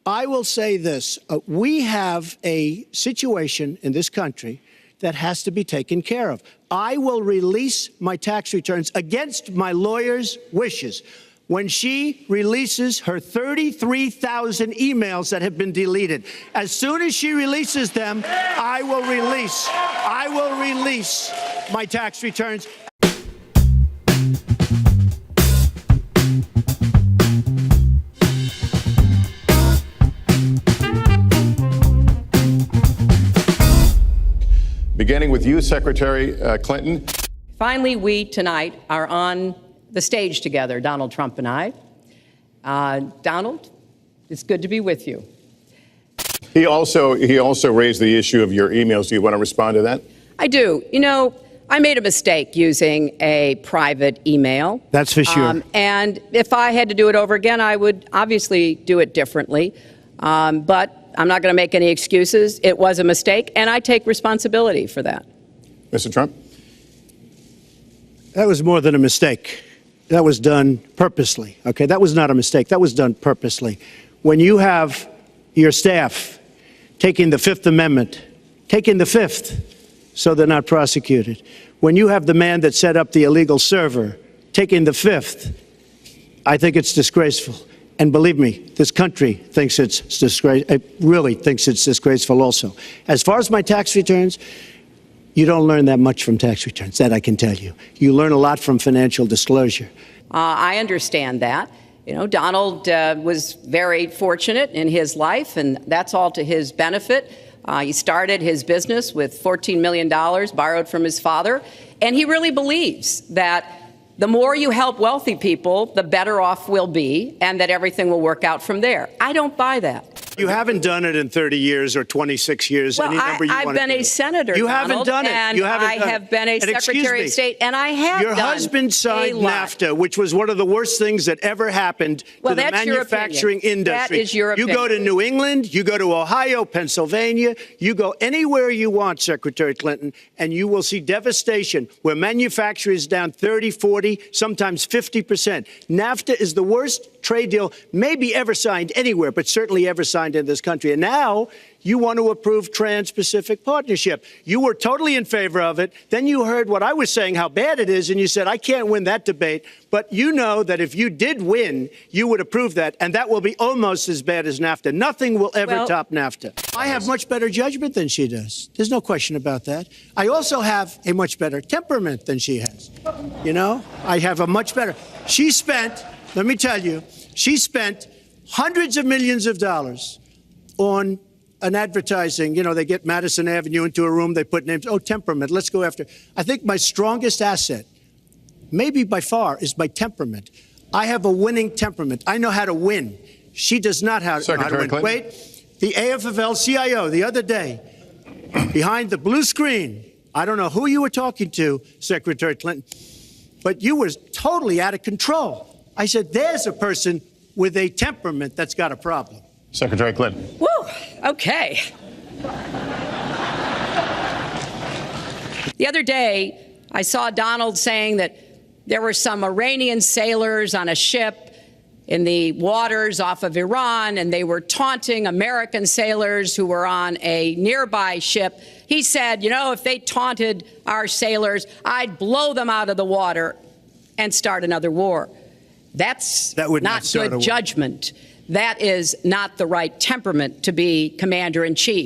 I will say this. We have a situation in this country that has to be taken care of. I will release my tax returns against my lawyer's wishes when she releases her 33,000 emails that have been deleted. As soon as she releases them, I will release my tax returns. Beginning with you, Secretary Clinton. Finally, we tonight are on the stage together, Donald Trump and I. Donald, it's good to be with you. He also raised the issue of your emails. Do you want to respond to that? I do. You know, I made a mistake using a private email. That's for sure. And if I had to do it over again, I would obviously do it differently. But I'm not going to make any excuses. It was a mistake, and I take responsibility for that. Mr. Trump? That was more than a mistake. That was done purposely. Okay, that was not a mistake. That was done purposely. When you have your staff taking the Fifth Amendment, taking the Fifth so they're not prosecuted, when you have the man that set up the illegal server taking the Fifth, I think it's disgraceful. And believe me, this country thinks it's disgraceful. It really thinks it's disgraceful also. As far as my tax returns, you don't learn that much from tax returns, that I can tell you. You learn a lot from financial disclosure. I understand that. You know, Donald was very fortunate in his life, and that's all to his benefit. He started his business with $14 million borrowed from his father, and he really believes that the more you help wealthy people, the better off we'll be, and that everything will work out from there. I don't buy that. You haven't done it in 30 years or 26 years. Well, any number you I've been a senator, You Donald, haven't done it. And you haven't I done have it. been a And Secretary of State, and I have Your done husband signed NAFTA, which was one of the worst things that ever happened to the manufacturing industry. That is your opinion. You go to New England, you go to Ohio, Pennsylvania, you go anywhere you want, Secretary Clinton, and you will see devastation where manufacturing is down 30, 40, sometimes 50%. NAFTA is the worst trade deal maybe ever signed anywhere, but certainly ever signed in this country. And now you want to approve Trans-Pacific Partnership. You were totally in favor of it. Then you heard what I was saying, how bad it is, and you said, I can't win that debate. But you know that if you did win, you would approve that, and that will be almost as bad as NAFTA. Nothing will ever top NAFTA. I have much better judgment than she does. There's no question about that. I also have a much better temperament than she has. You know, I have a much better. She spent, let me tell you, she spent hundreds of millions of dollars on an advertising. You know, they get Madison Avenue into a room, they put names. Oh, temperament, let's go after. I think my strongest asset, maybe by far, is my temperament. I have a winning temperament. I know how to win. She does not know how to win. Clinton. Wait, the AFL-CIO the other day, behind the blue screen, I don't know who you were talking to, Secretary Clinton, but you were totally out of control. I said, there's a person with a temperament that's got a problem. Secretary Clinton. Woo, okay. The other day, I saw Donald saying that there were some Iranian sailors on a ship in the waters off of Iran, and they were taunting American sailors who were on a nearby ship. He said, you know, if they taunted our sailors, I'd blow them out of the water and start another war. That's not good judgment. That is not the right temperament to be commander-in-chief.